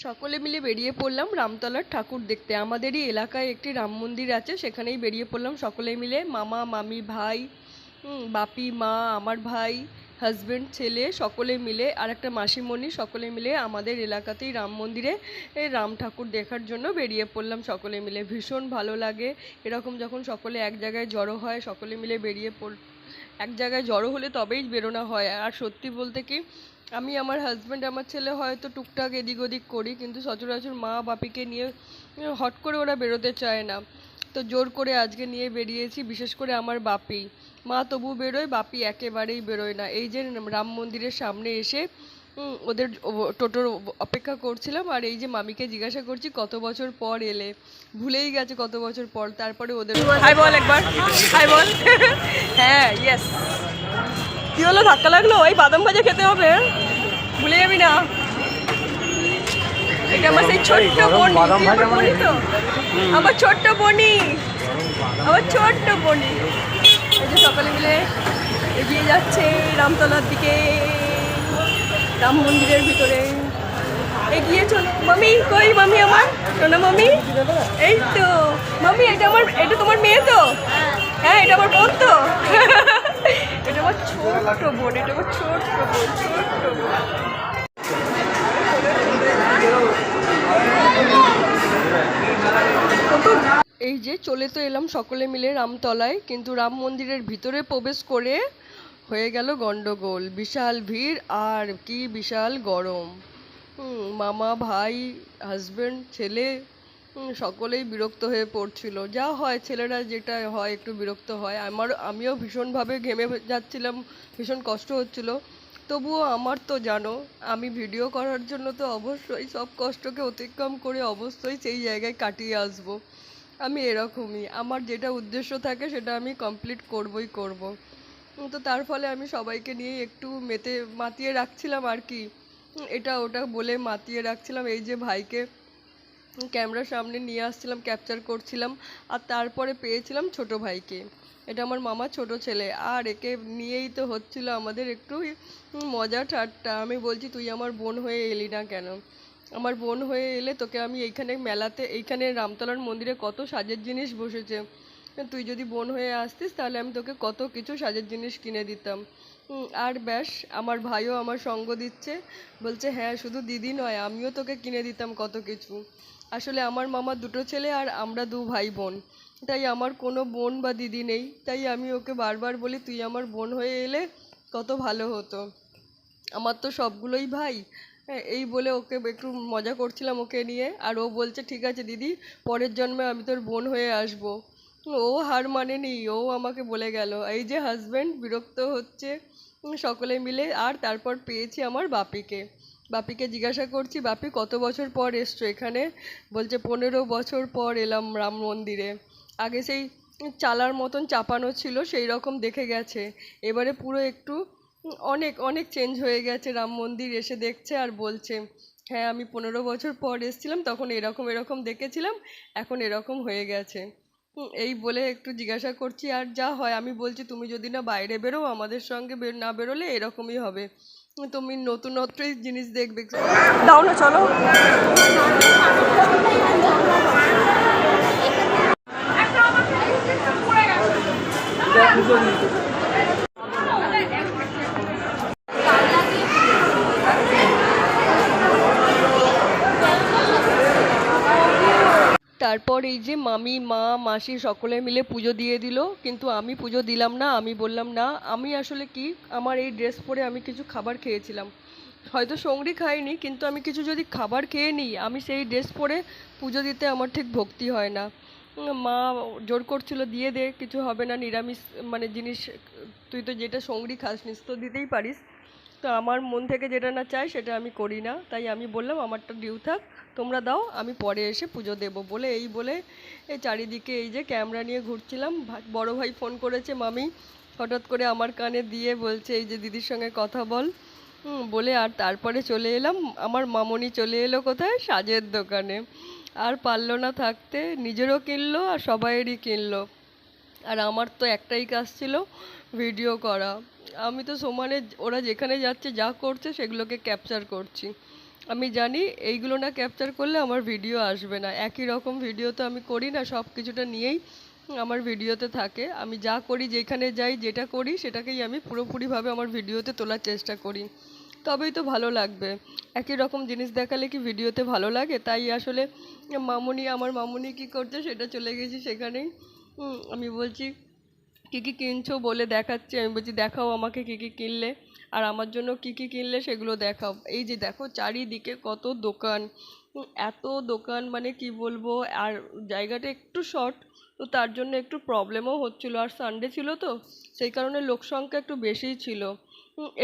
সকলে মিলে বেরিয়ে পড়লাম রামতলার ঠাকুর দেখতে। আমাদেরই এলাকায় একটি রাম মন্দির আছে, সেখানেই বেরিয়ে পড়লাম সকলে মিলে। মামা মামি ভাই, বাপি মা, আমার ভাই, হাজবেন্ড, ছেলে, সকলে মিলে আর একটা মাসিমণি, সকলে মিলে আমাদের এলাকাতেই রাম মন্দিরে এই রাম ঠাকুর দেখার জন্য বেরিয়ে পড়লাম সকলে মিলে। ভীষণ ভালো লাগে এরকম যখন সকলে এক জায়গায় জড়ো হয়, সকলে মিলে বেরিয়ে এক জায়গায় জড়ো হলে তবেই বেরোনো হয়। আর সত্যি বলতে কি, আমি আমার হাজব্যান্ড আমার ছেলে হয়তো টুকটাক এদিক ওদিক করি, কিন্তু সচরাচর মা বাপিকে নিয়ে হট করে ওরা বেরোতে চায় না। তো জোর করে আজকে নিয়ে বেরিয়েছি, বিশেষ করে আমার বাপি। মা তবু বেরোয়, বাপি একেবারেই বেরোয় না। এই যে রাম মন্দিরের সামনে এসে ওদের টোটোর অপেক্ষা করছিলাম, আর এই যে মামিকে জিজ্ঞাসা করছি কত বছর পর এলে, ভুলেই গেছে কত বছর পর। তারপরে ওদের হাই বল একবার, হাই বল। হ্যাঁ ইয়েস। কি হলো, ধাক্কা লাগলো? এই বাদাম ভাজা খেতে হবে, ভুলে যাবি না। এটা আমার সেই ছোট্ট বোন, তো আমার ছোট্ট বনি, আমার ছোট্ট বনি। এই যে সকলে মিলে এগিয়ে যাচ্ছে রামতলার দিকে, রাম মন্দিরের ভিতরে এগিয়ে চলো। মামি কই? মামি আমার শোনো মামি, এই তো মামি। এটা তোমার মেয়ে তো? হ্যাঁ, এটা আমার বোন তো। এটা আমার ছোট্ট বোন, এটা আমার ছোট্ট বোন, ছোট্ট বোন। এই যে চলে তো এলাম সকলে মিলে রামতলায়, কিন্তু রাম মন্দিরের ভিতরে প্রবেশ করে হয়ে গেল গন্ডগোল। বিশাল ভিড় আর কি বিশাল গরম। মামা ভাই হাজবেন্ড ছেলে সকলেই বিরক্ত হয়ে পড়ছিল। যা হয়, ছেলেরা যেটা হয় একটু বিরক্ত হয়। আমিও ভীষণভাবে ঘেমে যাচ্ছিলাম, ভীষণ কষ্ট হচ্ছিল। তবুও আমার তো জানো, আমি ভিডিও করার জন্য তো অবশ্যই সব কষ্টকে অতিক্রম করে অবশ্যই সেই জায়গায় কাটিয়ে আসবো। আমি এরকমই, আমার যেটা উদ্দেশ্য থাকে সেটা আমি কমপ্লিট করবই করব। তো তার ফলে আমি সবাইকে নিয়ে একটু মাতিয়ে রাখছিলাম আর কি, এটা ওটা বলে মাতিয়ে রাখছিলাম। এই যে ভাইকে ক্যামেরার সামনে নিয়ে আসছিলাম, ক্যাপচার করছিলাম। আর তারপরে পেয়েছিলাম ছোট ভাইকে, এটা আমার মামার ছোট ছেলে। আর একে নিয়েই তো হচ্ছিল আমাদের একটু মজা ঠাট্টা। আমি বলছি, তুই আমার বোন হয়ে এলি না কেন? আমার বোন হয়ে এলে তোকে আমি এইখানে মেলাতে, এইখানে রামতলার মন্দিরে কত সাজের জিনিস বসেছে, তুই যদি বোন হয়ে আসতিস তাহলে আমি তোকে কত কিছু সাজের জিনিস কিনে দিতাম। আর ব্যাস, আমার ভাইও আমার সঙ্গ দিচ্ছে, বলছে হ্যাঁ শুধু দিদি নয়, আমিও তোকে কিনে দিতাম কত কিছু। আসলে আমার মামার দুটো ছেলে আর আমরা দু ভাই বোন, তাই আমার কোনো বোন বা দিদি নেই। তাই আমি ওকে বারবার বলি, তুই আমার বোন হয়ে এলে কত ভালো হতো, আমার তো সবগুলোই ভাই। হ্যাঁ, এই বলে ওকে একটু মজা করছিলাম ওকে নিয়ে। আর ও বলছে ঠিক আছে দিদি, পরের জন্মে আমি তোর বোন হয়ে আসবো। ও হার মানেনি, ও আমাকে বলে গেল। এই যে হাজব্যান্ড বিরক্ত হচ্ছে সকলে মিলে। আর তারপর পেয়েছি আমার বাপিকে। বাপিকে জিজ্ঞাসা করছি, বাপি কত বছর পর এসছো এখানে? বলছে 15 বছর পর এলাম রাম মন্দিরে। আগে সেই চালার মতন চাপানো ছিল, সেই রকম দেখে গেছে। এবারে পুরো একটু অনেক অনেক চেঞ্জ হয়ে গেছে রাম মন্দির। এসে দেখছে আর বলছে হ্যাঁ আমি 15 বছর পর এসেছিলাম, তখন এরকম এরকম দেখেছিলাম, এখন এরকম হয়ে গেছে। এই বলে একটু জিজ্ঞাসা করছি। আর যা হয় আমি বলছি, তুমি যদি না বাইরে বেরো আমাদের সঙ্গে না বেরোলে এরকমই হবে, তুমি নতুনত্বই জিনিস দেখবে। দাও না চলো। তারপর এই যে মামি মা মাসি সকলে মিলে পুজো দিয়ে দিল, কিন্তু আমি পুজো দিলাম না। আমি বললাম না, আমি আসলে কি, আমার এই ড্রেস পরে আমি কিছু খাবার খেয়েছিলাম, হয়তো সঙ্গী খাইনি, কিন্তু আমি কিছু যদি খাবার খেয়ে নিই, আমি সেই ড্রেস পরে পুজো দিতে আমার ঠিক ভক্তি হয় না। মা জোর করছিল দিয়ে দে, কিছু হবে না, নিরামিষ মানে জিনিস, তুই তো যেটা সঙ্গী খাস নিস তো দিতেই পারিস। তো আমার মন থেকে যেটা না চাই সেটা আমি করি না, তাই আমি বললাম আমারটা ডিউ থাক, তোমরা দাও, আমি পরে এসে পুজো দেবো বলে এই বলে এই চারিদিকে এই যে ক্যামেরা নিয়ে ঘুরছিলাম। বড় ভাই ফোন করেছে মামি, হঠাৎ করে আমার কানে দিয়ে বলছে এই যে দিদির সঙ্গে কথা বল বলে। আর তারপরে চলে এলাম, আমার মামনি চলে এলো কোথায়, সাজের দোকানে। আর পারলো না থাকতে, নিজেরও কিনলো আর সবাইয়েরই কিনলো। আর আমার তো একটাই কাজ ছিল, ভিডিও করা। আমি তো সমানে ওরা যেখানে যাচ্ছে যা করছে সেগুলোকে ক্যাপচার করছি। আমি জানি এইগুলো না ক্যাপচার করলে আমার ভিডিও আসবে না, একই রকম ভিডিও তো আমি করি না, সব কিছুটা নিয়েই আমার ভিডিওতে থাকে। আমি যা করি, যেখানে যাই, যেটা করি সেটাকেই আমি পুরোপুরিভাবে আমার ভিডিওতে তোলার চেষ্টা করি, তবেই তো ভালো লাগবে। একই রকম জিনিস দেখালে কি ভিডিওতে ভালো লাগে? তাই আসলে আমার মামুনি কী করছে সেটা চলে গেছি সেখানেই। আমি বলছি কী কী কিনছো বলে দেখাচ্ছি, আমি বলছি দেখাও আমাকে কী কী কিনলে, আর আমার জন্য কী কী কিনলে সেগুলো দেখাও। এই যে দেখো চারিদিকে কত দোকান, এত দোকান মানে কি বলবো। আর জায়গাটা একটু শর্ট, তো তার জন্য একটু প্রবলেমও হচ্ছিলো, আর সানডে ছিল তো সেই কারণে লোক সংখ্যা একটু বেশিই ছিল।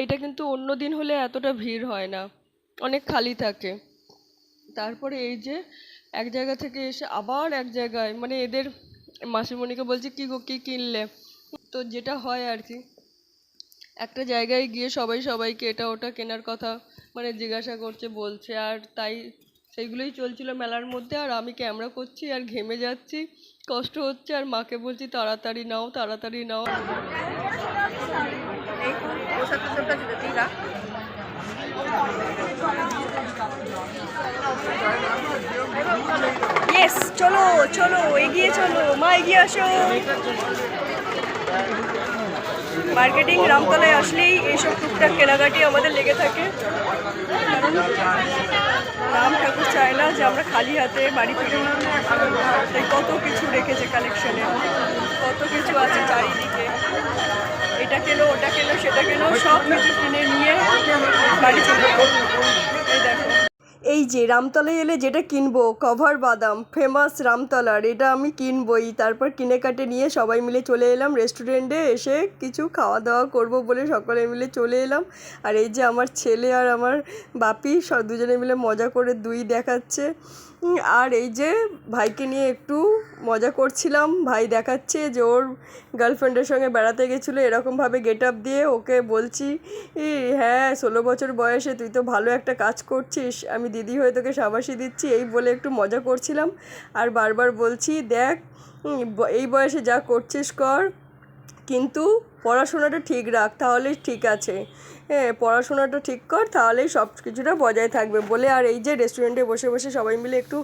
এইটা কিন্তু অন্য দিন হলে এতটা ভিড় হয় না, অনেক খালি থাকে। তারপরে এই যে এক জায়গা থেকে এসে আবার এক জায়গায়, মানে এদের মাসিমণিকে বলছি কী গো কী কিনলে, তো যেটা হয় আর কি, একটা জায়গায় গিয়ে সবাই সবাইকে এটা ওটা কেনার কথা মানে জিজ্ঞাসা করছে, বলছে, আর তাই সেইগুলোই চলছিল মেলার মধ্যে। আর আমি ক্যামেরা করছি আর ঘেমে যাচ্ছি, কষ্ট হচ্ছে, আর মাকে বলছি তাড়াতাড়ি নাও তাড়াতাড়ি নাও। ইয়েস, চলো চলো এগিয়ে চলো, মা এগিয়ে আসো। মার্কেটিং রামতলায় আসলেই এইসব টুকটাক কেনাকাটি আমাদের লেগে থাকে, কারণ রাম ঠাকুর চায় না যে আমরা খালি হাতে বাড়ি ফিরি। তাই কত কিছু রেখেছে কালেকশনে, কত কিছু আছে চারিদিকে, এটা কেনো ওটা কেনো সেটা কেনো, সব কিছু কিনে নিয়ে বাড়ি চলে যাবো। এই দেখো, এই যে রামতলায় এলে যেটা কিনবো, কভার বাদাম ফেমাস রামতলার, এটা আমি কিনবই। তারপর কিনে কাটে নিয়ে সবাই মিলে চলে এলাম রেস্টুরেন্টে, এসে কিছু খাওয়া দাওয়া করব বলে সকলে মিলে চলে এলাম। আর এই যে আমার ছেলে আর আমার বাপি দুজনে মিলে মজা করে দুই দেখাচ্ছে। আর এই যে ভাইকে নিয়ে একটু মজা করছিলাম, ভাই দেখাচ্ছে যে ওর গার্লফ্রেন্ডের সঙ্গে বেড়াতে গেছিলো এরকমভাবে গেট আপ দিয়ে। ওকে বলছি, হ্যাঁ 16 বছর বয়সে তুই তো ভালো একটা কাজ করছিস, আমি দিদি হয়ে তোকে শাবাশি দিচ্ছি, এই বলে একটু মজা করছিলাম। আর বারবার বলছি দেখ এই বয়সে যা করছিস কর, কিন্তু পড়াশোনাটা ঠিক রাখ, তাহলেই ঠিক আছে। হ্যাঁ, পড়াশোনাটা ঠিক কর, তাহলেই সব কিছুটা বজায় থাকবে বলে। আর এই যে রেস্টুরেন্টে বসে বসে সবাই মিলে একটু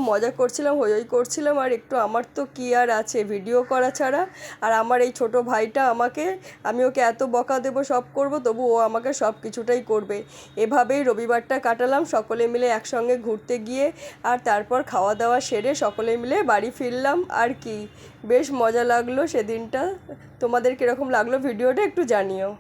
মজা করছিলাম, হই করছিলাম। আর একটু আমার তো কী আর আছে ভিডিও করা ছাড়া। আর আমার এই ছোট ভাইটা আমাকে, আমি ওকে এত বকা দেবো সব করব, তবু ও আমাকে সব কিছুটাই করবে। এভাবেই রবিবারটা কাটালাম সকলে মিলে একসঙ্গে ঘুরতে গিয়ে। আর তারপর খাওয়া দাওয়া সেরে সকলে মিলে বাড়ি ফিরলাম। আর কি বেশ মজা লাগলো সেদিনটা। তোমাদের কীরকম লাগলো ভিডিওটা একটু জানিও।